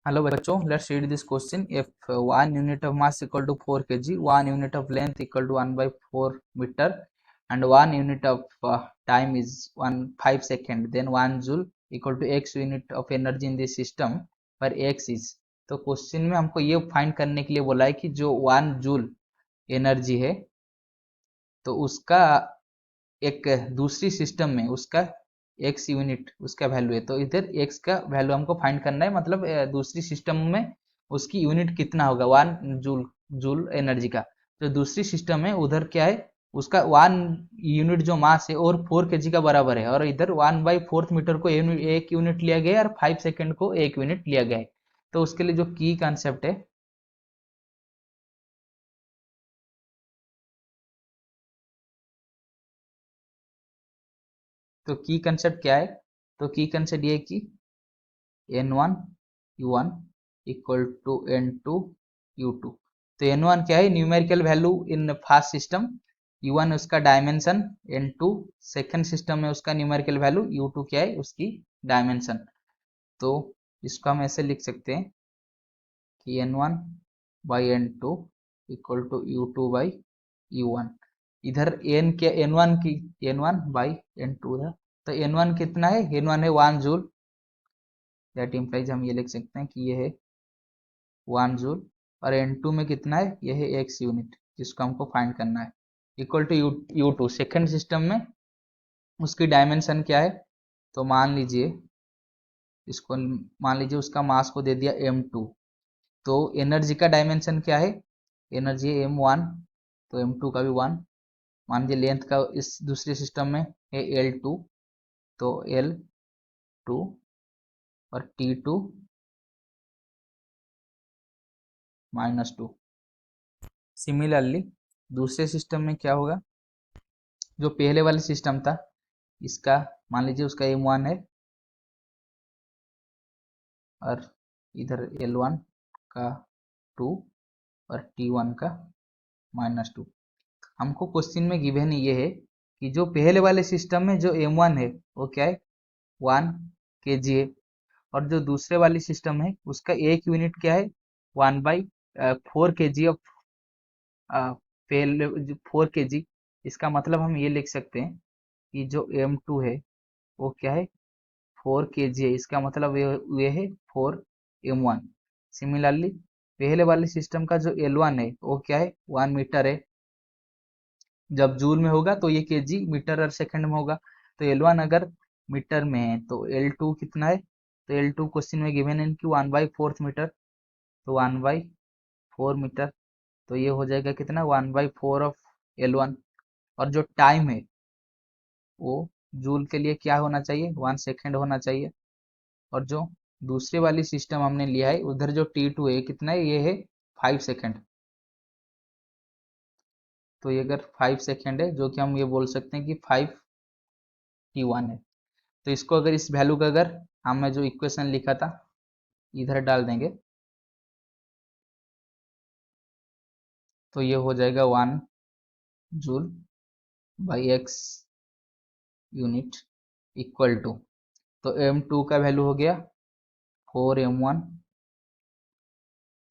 Hello बच्चों, let's read this question. If 1 unit of mass equal to 4 kg, 1 unit of length equal to 1/4 meter, and 1 unit of time is 5 second, then 1 joule equal to x unit of energy in this system where x is. तो question में हमको ये find करने के लिए बोला है कि जो 1 जूल एनर्जी है तो उसका एक दूसरी सिस्टम में उसका एक्स यूनिट उसका वैल्यू है। तो इधर एक्स का वैल्यू हमको फाइंड करना है, मतलब दूसरी सिस्टम में उसकी यूनिट कितना होगा 1 जूल जूल एनर्जी का। जो दूसरी सिस्टम है उधर क्या है, उसका 1 यूनिट जो मास है और 4 kg का बराबर है, और इधर 1/4 मीटर को एक यूनिट लिया गया है और 5 सेकेंड को 1 यूनिट लिया गया है। तो उसके लिए जो की कॉन्सेप्ट है, तो की कंसेप्ट क्या है, तो की कंसेप्ट ये है कि n1 u1 equal to n2 u2। तो n1 क्या है, numerical value in fast system, u1 उसका डायमेंशन, n2 सेकंड सिस्टम में उसका न्यूमेरिकल वैल्यू, u2 क्या है उसकी डायमेंशन। तो इसको हम ऐसे लिख सकते हैं कि n1 by n2 equal to u2 by u1। इधर n के n1 की n1 बाई n2 था, तो n1 कितना है, n1 है 1 जूल, दैट इम्प्लाइज हम ये लिख सकते हैं कि ये है 1 जूल, और n2 में कितना है, ये है x यूनिट जिसको हमको फाइंड करना है, equal to u2 second system में उसकी डायमेंशन क्या है। तो मान लीजिए इसको, मान लीजिए उसका मास को दे दिया m2, तो एनर्जी का डायमेंशन क्या है, एनर्जी है m1, तो m2 का भी 1। मान लीजिए लेंथ का इस दूसरे सिस्टम में है l2, तो l2 और t2 -2। सिमिलरली दूसरे सिस्टम में क्या होगा, जो पहले वाले सिस्टम था इसका, मान लीजिए उसका m1 है और इधर l1 का 2 और t1 का -2। हमको क्वेश्चन में गिवन ये है कि जो पहले वाले सिस्टम में जो m1 है वो क्या है 1 kg है, और जो दूसरे वाली सिस्टम है उसका एक यूनिट क्या है 1/4 kg ऑफ पहले 4 kg। इसका मतलब हम ये लिख सकते हैं कि जो m2 है वो क्या है 4 kg है, इसका मतलब ये है 4m1। सिमिलरली पहले वाले सिस्टम का जो L1 है वो क्या है 1 मीटर है, जब जूल में होगा तो ये kg मीटर और सेकंड में होगा। तो L1 अगर मीटर में है तो L2 कितना है, तो L2 क्वेश्चन में गिवन है कि 1/4 मीटर, तो 1/4 मीटर, तो ये हो जाएगा कितना 1/4 ऑफ L1। और जो टाइम है वो जूल के लिए क्या होना चाहिए 1 सेकेंड होना चाहिए, और जो दूसरे वाली सिस्टम हमने लिया है उधर जो T2 है कितना है, ये है 5 सेकेंड। तो ये अगर 5 सेकेंड है, जो कि हम ये बोल सकते हैं कि 5t1 है। तो इसको अगर इस वैल्यू का अगर हमें जो इक्वेशन लिखा था इधर डाल देंगे तो ये हो जाएगा 1 joule by X unit equal to, तो m2 का वैल्यू हो गया 4m1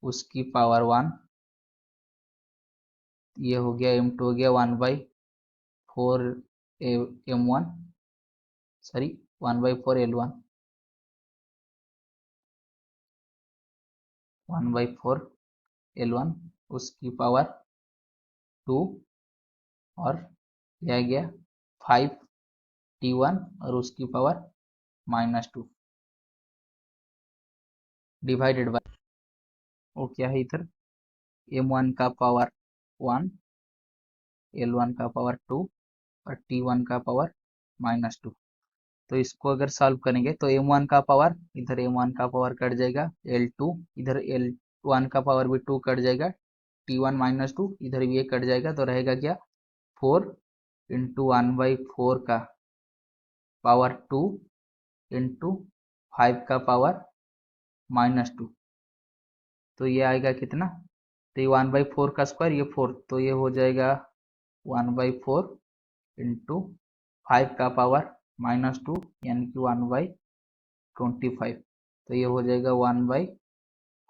उसकी पावर 1, ये हो गया m2 हो गया 1/4 m1, सॉरी 1/4 L1, 1/4 L1 उसकी पावर 2, और यह गया 5t1 और उसकी पावर -2 डिवाइडेड बाय, वो क्या है इधर m1 का पावर 1, L1 का पावर 2 और t1 का पावर -2। तो इसको अगर सॉल्व करेंगे तो m1 का पावर, इधर m1 का पावर कट जाएगा, L2 इधर L1 का पावर भी 2 कट जाएगा, t1 -2 इधर भी ये कट जाएगा, तो रहेगा क्या 4 इंटू 1/4 का पावर 2 इंटू 5 का पावर -2। तो ये आएगा कितना, तो ये 1/4 का स्क्वायर, ये 4, तो ये हो जाएगा 1/4 इंटू 5 का पावर -2 यानी कि 1/25। तो ये हो जाएगा 1/25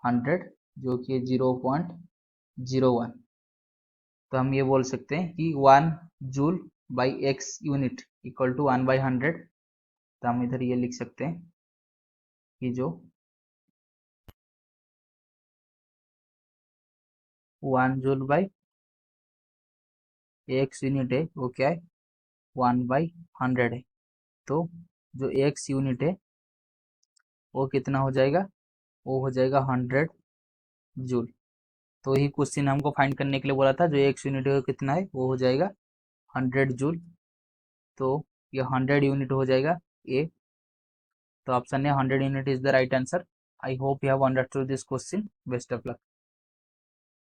100 जो कि 0.01। तो हम ये बोल सकते हैं कि 1 joule by X unit equal to 1/100। तो हम इधर ये लिख सकते हैं कि जो 1 जूल बाई एक्स यूनिट है वो क्या है, 1/100 है। तो जो एक्स यूनिट है वो कितना हो जाएगा, वो हो जाएगा 100 जूल। तो यही क्वेश्चन हमको फाइंड करने के लिए बोला था, जो एक्स यूनिट है वो कितना है, वो हो जाएगा 100 जूल। तो ये 100 यूनिट हो जाएगा ए। तो ऑप्शन है 100 unit is the right answer. I hope you have understood this question. Best of luck.